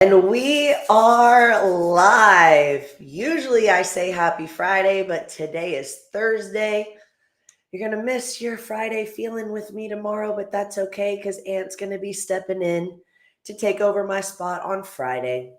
And we are live. Usually I say happy Friday, but today is Thursday. You're going to miss your Friday feeling with me tomorrow, but that's okay because Ant's going to be stepping in to take over my spot on Friday.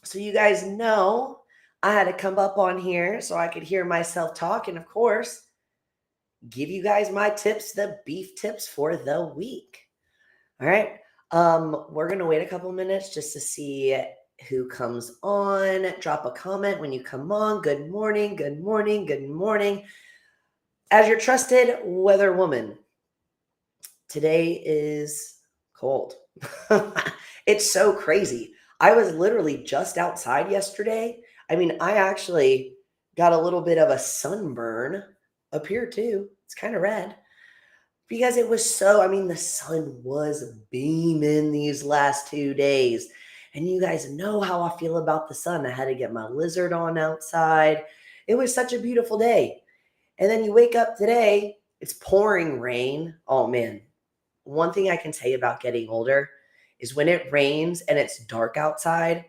So you guys know I had to come up on here so I could hear myself talk and, of course, give you guys my tips, the beef tips for the week. All right. We're gonna wait a couple minutes just to see who comes on. Drop a comment when you come on. Good morning, good morning, good morning. As your trusted weather woman, today is cold. It's so crazy. I was literally just outside yesterday. I mean, I actually got a little bit of a sunburn up here too. It's kind of red because it was so, I mean, the sun was beaming these last 2 days. And you guys know how I feel about the sun. I had to get my lizard on outside. It was such a beautiful day. And then you wake up today, it's pouring rain. Oh man, one thing I can say about getting older is when it rains and it's dark outside,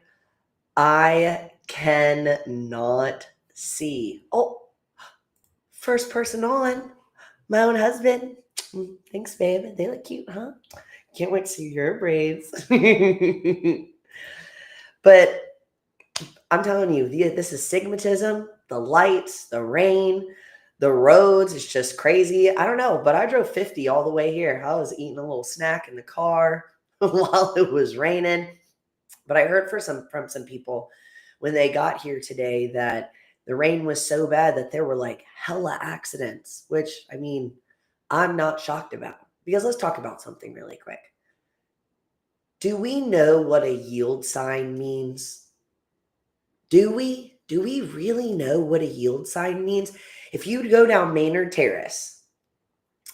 I cannot see. Oh, first person on, my own husband. Thanks, babe. They look cute, huh? Can't wait to see your braids. But I'm telling you, this is stigmatism, the lights, the rain, the roads. It's just crazy. I don't know, but I drove 50 all the way here. I was eating a little snack in the car while it was raining. But I heard from some people when they got here today that the rain was so bad that there were like hella accidents, which I mean, I'm not shocked about. Because let's talk about something really quick. Do we know what a yield sign means? Do we? Do we really know what a yield sign means? If you go down Maynard Terrace,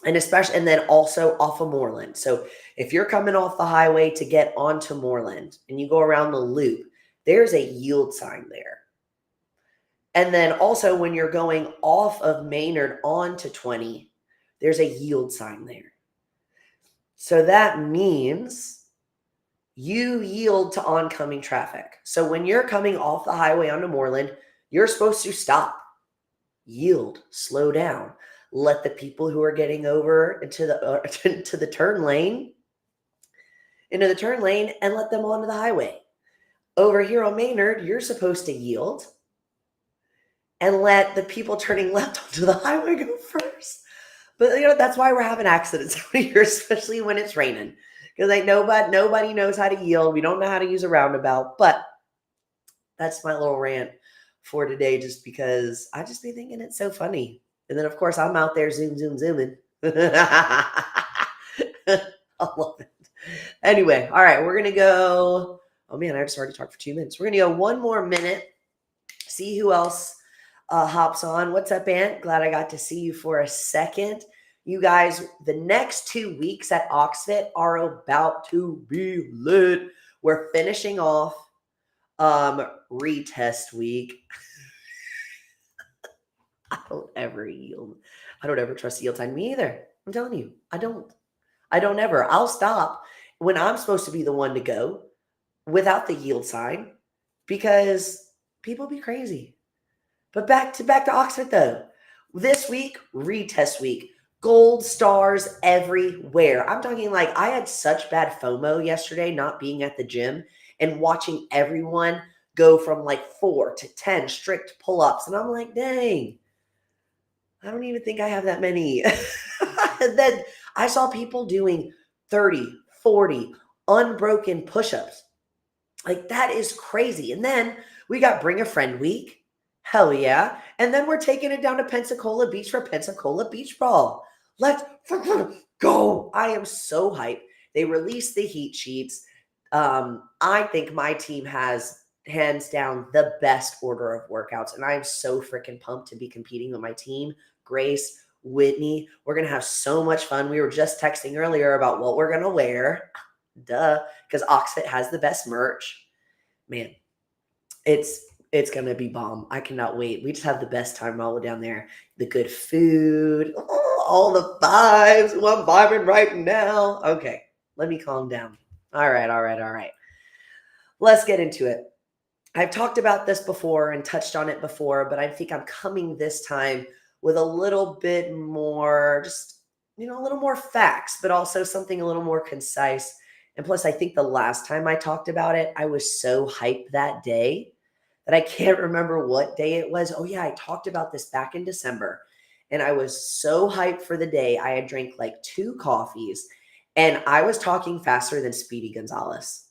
and then also off of Moreland. So if you're coming off the highway to get onto Moreland and you go around the loop, there's a yield sign there. And then also when you're going off of Maynard onto 20, there's a yield sign there. So that means you yield to oncoming traffic. So when you're coming off the highway onto Moreland, you're supposed to stop, yield, slow down, let the people who are getting over into the turn lane, and let them onto the highway. Over here on Maynard, you're supposed to yield and let the people turning left onto the highway go first. But that's why we're having accidents out here, especially when it's raining. Because like nobody knows how to yield. We don't know how to use a roundabout. But that's my little rant for today, just because I just be thinking it's so funny. And then of course I'm out there zooming. I love it. Anyway, all right, we're gonna go. Oh man, I just already talked for 2 minutes. We're gonna go one more minute, see who else hops on. What's up, Ant? Glad I got to see you for a second. You guys, the next 2 weeks at Oxfit are about to be lit. We're finishing off retest week. I don't ever yield. I don't ever trust the yield time. Me either. I'm telling you, I don't. I don't ever. I'll stop when I'm supposed to be the one to go without the yield sign because people be crazy. But back to Oxford though. This week, retest week. Gold stars everywhere. I'm talking like I had such bad FOMO yesterday not being at the gym and watching everyone go from like 4 to 10 strict pull-ups. And I'm like, dang, I don't even think I have that many. And then I saw people doing 30, 40 unbroken push-ups. Like that is crazy. And then we got Bring a Friend Week. Hell yeah. And then we're taking it down to Pensacola Beach for Pensacola Beach Ball. Let's go. I am so hyped. They released the heat sheets. I think my team has hands down the best order of workouts. And I am so freaking pumped to be competing with my team. Grace, Whitney, we're going to have so much fun. We were just texting earlier about what we're going to wear. Duh, because Oxfit has the best merch. Man, it's going to be bomb. I cannot wait. We just have the best time while we're down there. The good food, all the vibes. Well, I'm vibing right now. Okay, let me calm down. All right. let's get into it. I've talked about this before and touched on it before, but I think I'm coming this time with a little bit more, just, a little more facts, but also something a little more concise. And plus, I think the last time I talked about it, I was so hyped that day that I can't remember what day it was. Oh, yeah, I talked about this back in December. And I was so hyped for the day. I had drank like 2 coffees and I was talking faster than Speedy Gonzalez.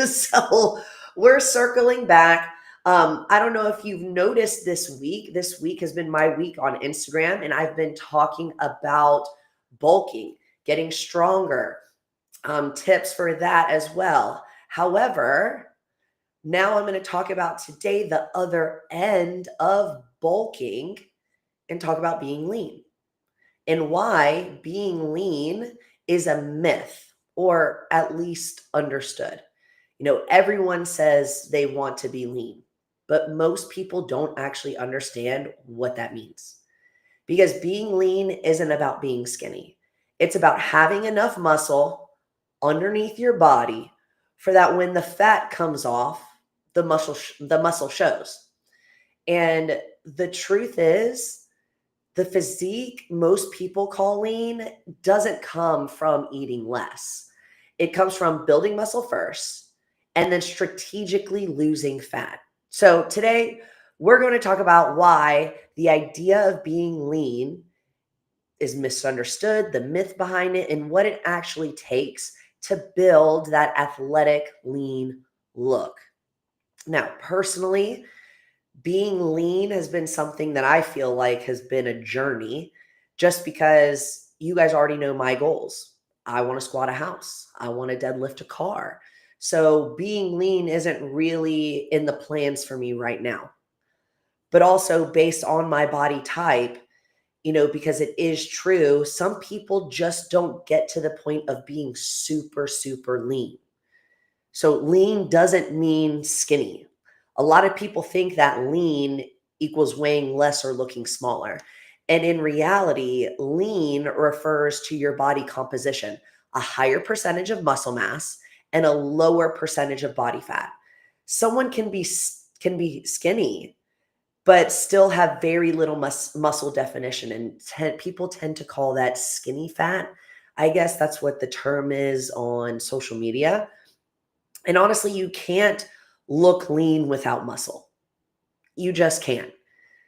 So we're circling back. I don't know if you've noticed this week. This week has been my week on Instagram, and I've been talking about bulking, getting stronger, tips for that as well. However, now I'm going to talk about today the other end of bulking and talk about being lean and why being lean is a myth or at least understood. Everyone says they want to be lean, but most people don't actually understand what that means. Because being lean isn't about being skinny. It's about having enough muscle underneath your body for that when the fat comes off, the muscle shows. And the truth is, the physique most people call lean doesn't come from eating less. It comes from building muscle first and then strategically losing fat. So today we're going to talk about why the idea of being lean is misunderstood, the myth behind it, and what it actually takes to build that athletic, lean look. Now, personally, being lean has been something that I feel like has been a journey just because you guys already know my goals. I want to squat a house. I want to deadlift a car. So being lean isn't really in the plans for me right now. But also based on my body type, because it is true, some people just don't get to the point of being super, super lean. So lean doesn't mean skinny. A lot of people think that lean equals weighing less or looking smaller. And in reality, lean refers to your body composition, a higher percentage of muscle mass and a lower percentage of body fat. Someone can be skinny but still have very little muscle definition, and people tend to call that skinny fat. I guess that's what the term is on social media. And honestly, you can't look lean without muscle. You just can't.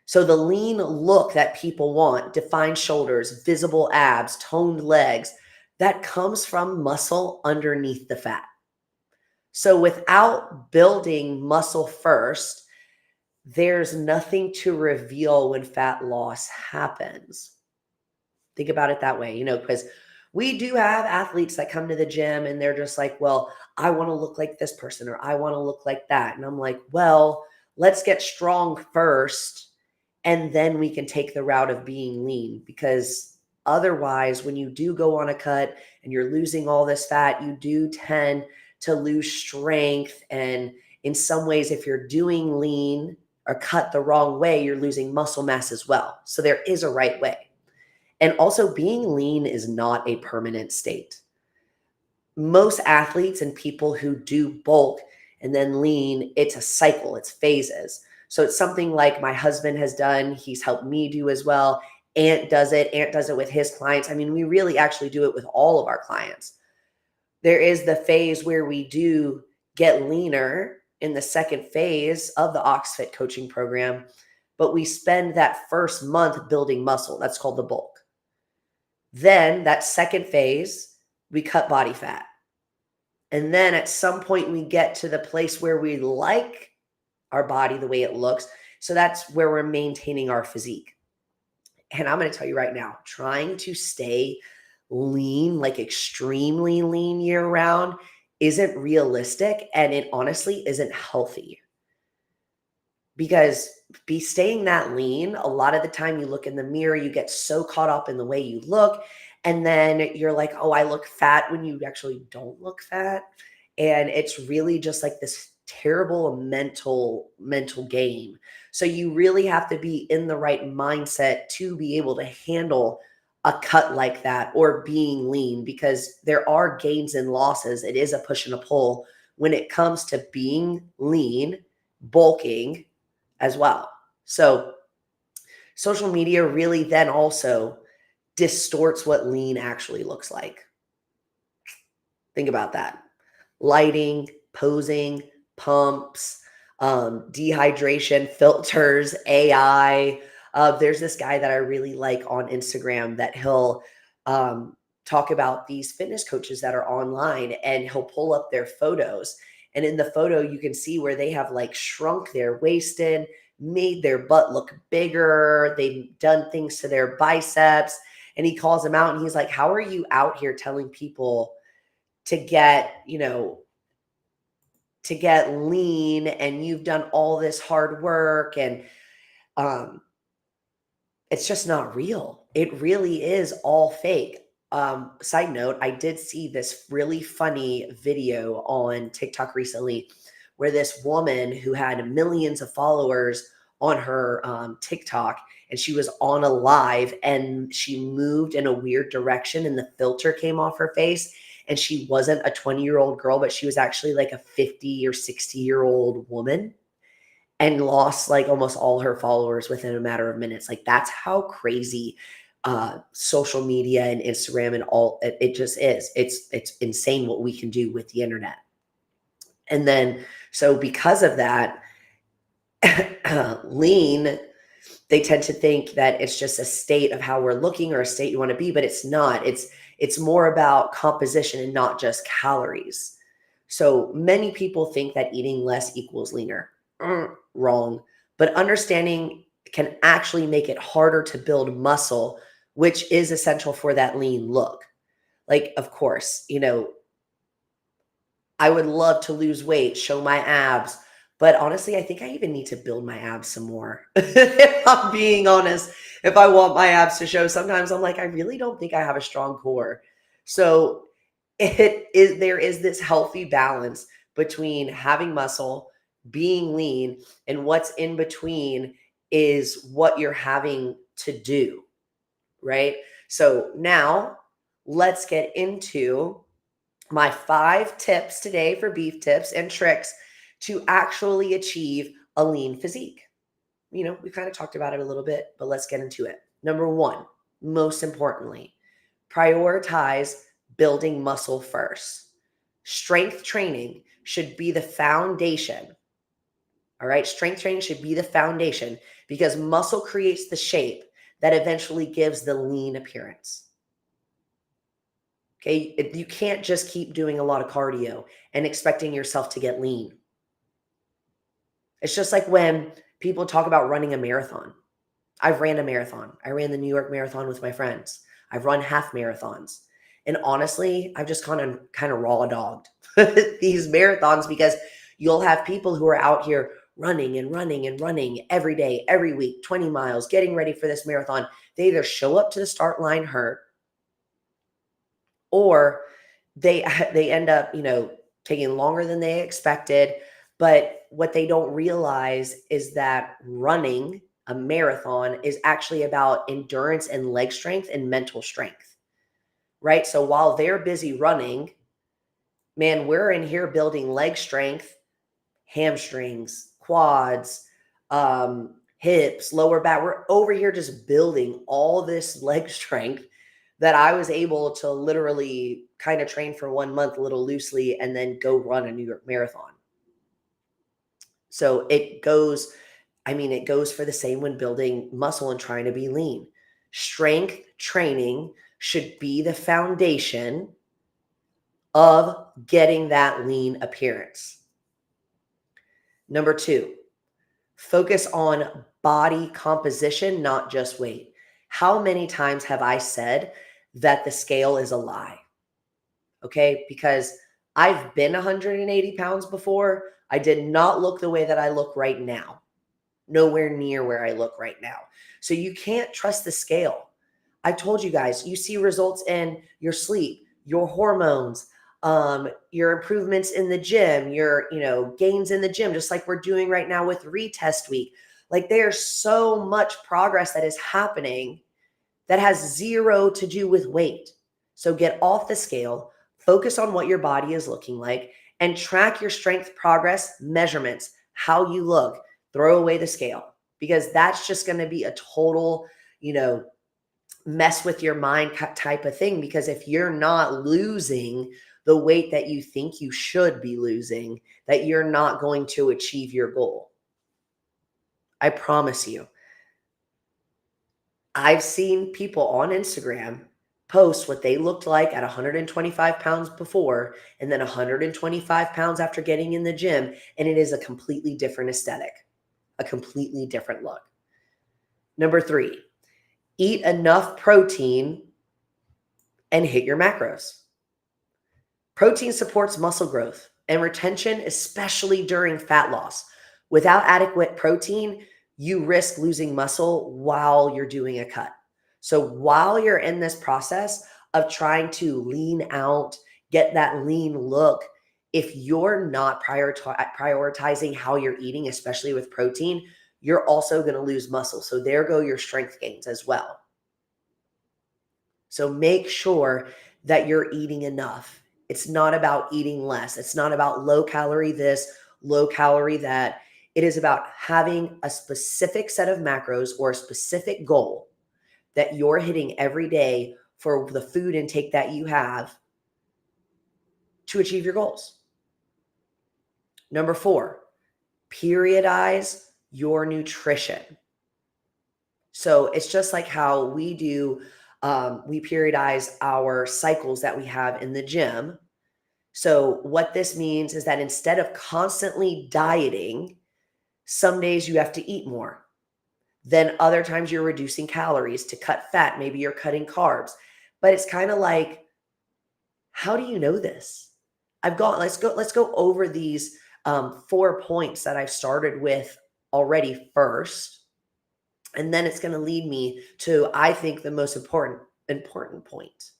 So the lean look that people want, defined shoulders, visible abs, toned legs, that comes from muscle underneath the fat. So without building muscle first, there's nothing to reveal when fat loss happens. Think about it that way, because we do have athletes that come to the gym and they're just like, well, I want to look like this person or I want to look like that. And I'm like, well, let's get strong first and then we can take the route of being lean, because otherwise, when you do go on a cut and you're losing all this fat, you do tend to lose strength. And in some ways, if you're doing lean or cut the wrong way, you're losing muscle mass as well. So there is a right way. And also, being lean is not a permanent state. Most athletes and people who do bulk and then lean, it's a cycle, it's phases. So it's something like my husband has done, he's helped me do as well. Ant does it with his clients. I mean, we really actually do it with all of our clients. There is the phase where we do get leaner in the second phase of the OxFit coaching program, but we spend that first month building muscle. That's called the bulk. Then that second phase, we cut body fat. And then at some point we get to the place where we like our body the way it looks. So that's where we're maintaining our physique. And I'm going to tell you right now, trying to stay lean, like extremely lean year round, isn't realistic. And it honestly isn't healthy. Because staying that lean, a lot of the time you look in the mirror, you get so caught up in the way you look. And then you're like, oh, I look fat, when you actually don't look fat. And it's really just like this terrible mental game. So you really have to be in the right mindset to be able to handle a cut like that or being lean, because there are gains and losses. It is a push and a pull when it comes to being lean, bulking as well. So social media really then also distorts what lean actually looks like. Think about that. Lighting, posing, pumps, dehydration, filters, AI. There's this guy that I really like on Instagram that he'll um, talk about these fitness coaches that are online, and he'll pull up their photos. And in the photo, you can see where they have like shrunk their waist in, made their butt look bigger. They've done things to their biceps. And he calls them out and he's like, how are you out here telling people to get, to get lean, and you've done all this hard work, and um it's just not real. It really is all fake. Side note, I did see this really funny video on TikTok recently where this woman who had millions of followers on her TikTok, and she was on a live, and she moved in a weird direction and the filter came off her face, and she wasn't a 20-year-old girl, but she was actually like a 50 or 60-year-old woman, and lost like almost all her followers within a matter of minutes. Like that's how crazy social media and Instagram and all it just is. It's insane what we can do with the internet. And then so because of that, lean, they tend to think that it's just a state of how we're looking or a state you want to be, but it's not. It's more about composition and not just calories. So many people think that eating less equals leaner. Wrong. But understanding can actually make it harder to build muscle, which is essential for that lean look. Like, of course, I would love to lose weight, show my abs, but honestly, I think I even need to build my abs some more. If I'm being honest, if I want my abs to show, sometimes I'm like, I really don't think I have a strong core. So there is this healthy balance between having muscle, being lean, and what's in between is what you're having to do, right? So now let's get into my 5 tips today for beef tips and tricks to actually achieve a lean physique. We kind of talked about it a little bit, but let's get into it. Number 1, most importantly, prioritize building muscle first. Strength training should be the foundation. All right. Strength training should be the foundation because muscle creates the shape that eventually gives the lean appearance. Okay. You can't just keep doing a lot of cardio and expecting yourself to get lean. It's just like when people talk about running a marathon. I've ran a marathon. I ran the New York Marathon with my friends. I've run half marathons. And honestly, I've just kind of raw dogged these marathons because you'll have people who are out here running and running and running every day, every week, 20 miles, getting ready for this marathon. They either show up to the start line hurt, or they end up, taking longer than they expected. But what they don't realize is that running a marathon is actually about endurance and leg strength and mental strength, right? So while they're busy running, man, we're in here building leg strength, hamstrings, quads, hips, lower back. We're over here just building all this leg strength that I was able to literally kind of train for 1 month a little loosely and then go run a New York Marathon. So it goes for the same when building muscle and trying to be lean. Strength training should be the foundation of getting that lean appearance. Number 2, focus on body composition, not just weight. How many times have I said that the scale is a lie? Okay, because I've been 180 pounds before. I did not look the way that I look right now. Nowhere near where I look right now. So you can't trust the scale. I told you guys, you see results in your sleep, your hormones, your improvements in the gym, your, gains in the gym, just like we're doing right now with retest week. Like there's so much progress that is happening that has zero to do with weight. So get off the scale, focus on what your body is looking like, and track your strength progress measurements, how you look. Throw away the scale, because that's just going to be a total, mess with your mind type of thing. Because if you're not losing the weight that you think you should be losing, that you're not going to achieve your goal. I promise you. I've seen people on Instagram post what they looked like at 125 pounds before and then 125 pounds after getting in the gym, and it is a completely different aesthetic, a completely different look. Number 3, eat enough protein and hit your macros. Protein supports muscle growth and retention, especially during fat loss. Without adequate protein, you risk losing muscle while you're doing a cut. So while you're in this process of trying to lean out, get that lean look, if you're not prioritizing how you're eating, especially with protein, you're also going to lose muscle. So there go your strength gains as well. So make sure that you're eating enough. It's not about eating less. It's not about low calorie this, low calorie that. It is about having a specific set of macros or a specific goal that you're hitting every day for the food intake that you have to achieve your goals. Number 4, periodize your nutrition. So it's just like how we do, we periodize our cycles that we have in the gym. So what this means is that instead of constantly dieting, some days you have to eat more. Then other times you're reducing calories to cut fat. Maybe you're cutting carbs. But it's kind of like, how do you know this? Let's go over these 4 points that I've started with already first. And then it's going to lead me to, I think, the most important point.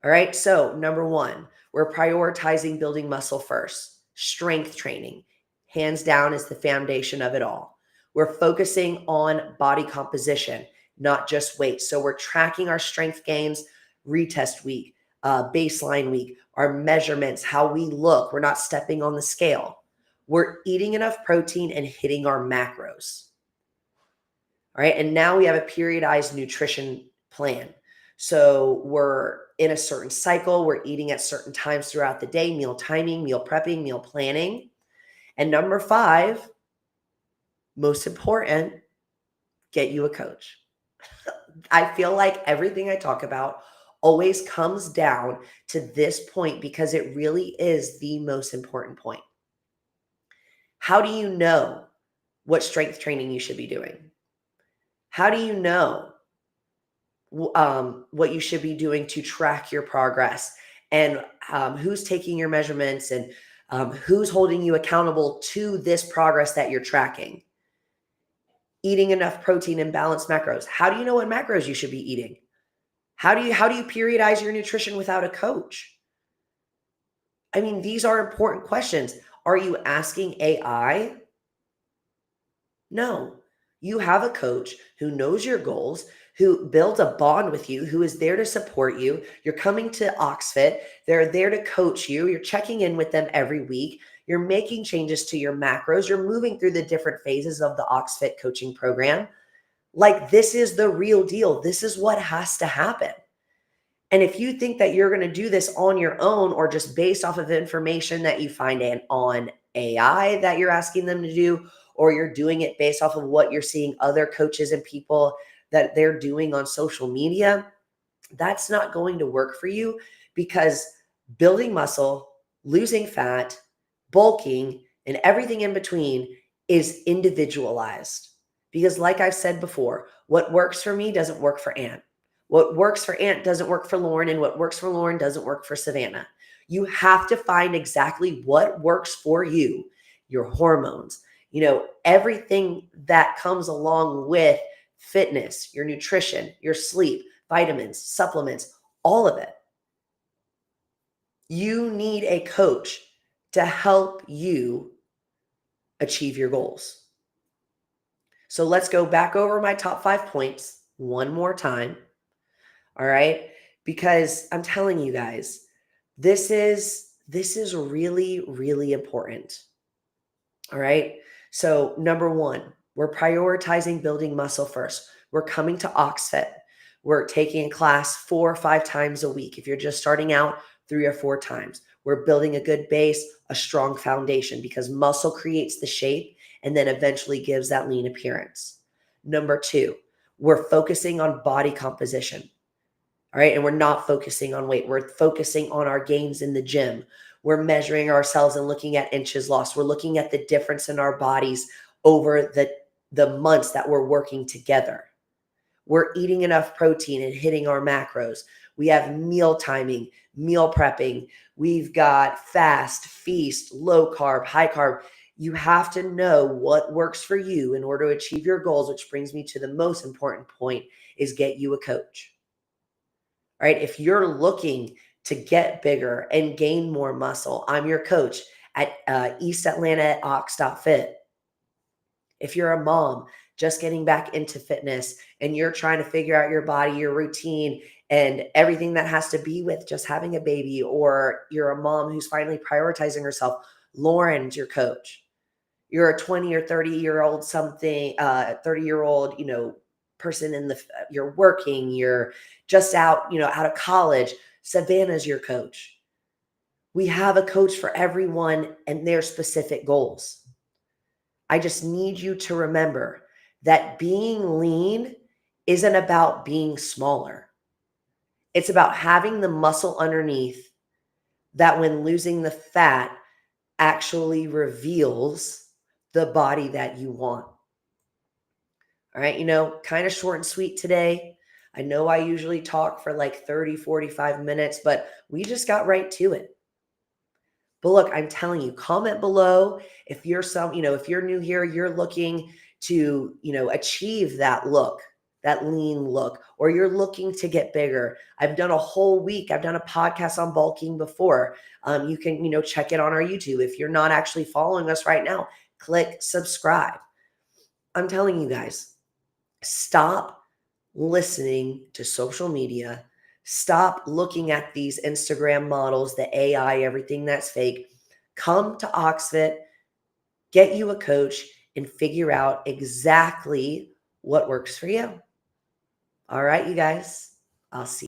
All right. So number 1, we're prioritizing building muscle first. Strength training, hands down, is the foundation of it all. We're focusing on body composition, not just weight. So we're tracking our strength gains, retest week, baseline week, our measurements, how we look. We're not stepping on the scale. We're eating enough protein and hitting our macros. All right. And now we have a periodized nutrition plan. So we're in a certain cycle. We're eating at certain times throughout the day, meal timing, meal prepping, meal planning. And number 5, most important, get you a coach. I feel like everything I talk about always comes down to this point because it really is the most important point. How do you know what strength training you should be doing? How do you know what you should be doing to track your progress, and who's taking your measurements, and who's holding you accountable to this progress that you're tracking? Eating enough protein and balanced macros. How do you know what macros you should be eating? How do you periodize your nutrition without a coach? I mean, these are important questions. Are you asking AI? No. You have a coach who knows your goals, who builds a bond with you, who is there to support you. You're coming to Oxfit. They're there to coach you. You're checking in with them every week. You're making changes to your macros. You're moving through the different phases of the Oxfit coaching program. Like, this is the real deal. This is what has to happen. And if you think that you're going to do this on your own or just based off of information that you find on AI that you're asking them to do, or you're doing it based off of what you're seeing other coaches and people that they're doing on social media, that's not going to work for you, because building muscle, losing fat, bulking, and everything in between is individualized. Because like I've said before, what works for me doesn't work for Ant. What works for Ant doesn't work for Lauren, and what works for Lauren doesn't work for Savannah. You have to find exactly what works for you, your hormones, everything that comes along with fitness, your nutrition, your sleep, vitamins, supplements, all of it. You need a coach to help you achieve your goals. So let's go back over my top 5 points one more time. All right. Because I'm telling you guys, this is This is really, really important. All right. So, number one, we're prioritizing building muscle first. We're coming to OxFit. We're taking a class 4 or 5 times a week. If you're just starting out, 3 or 4 times. We're building a good base, a strong foundation, because muscle creates the shape and then eventually gives that lean appearance. Number two, we're focusing on body composition. All right. And we're not focusing on weight. We're focusing on our gains in the gym. We're measuring ourselves and looking at inches lost. We're looking at the difference in our bodies over the months that we're working together. We're eating enough protein and hitting our macros. We have meal timing, meal prepping. We've got fast, feast, low carb, high carb. You have to know what works for you in order to achieve your goals, which brings me to the most important point is get you a coach. Right? If you're looking to get bigger and gain more muscle, I'm your coach at East Atlanta at ox.fit. If you're a mom just getting back into fitness and you're trying to figure out your body, your routine, and everything that has to be with just having a baby, or you're a mom who's finally prioritizing herself, Lauren's your coach. You're a 20 or 30-year-old something, 30-year-old, person you're working, you're just out, out of college. Savannah's your coach. We have a coach for everyone and their specific goals. I just need you to remember that being lean isn't about being smaller. It's about having the muscle underneath that when losing the fat actually reveals the body that you want. All right, kind of short and sweet today. I know I usually talk for like 30, 45 minutes, but we just got right to it. But look, I'm telling you, comment below if if you're new here, you're looking to, achieve that look, that lean look, or you're looking to get bigger. I've done a whole week. I've done a podcast on bulking before. You can, check it on our YouTube. If you're not actually following us right now, click subscribe. I'm telling you guys, stop listening to social media. Stop looking at these Instagram models, the AI, everything that's fake. Come to Oxfit, get you a coach, and figure out exactly what works for you. All right, you guys, I'll see you.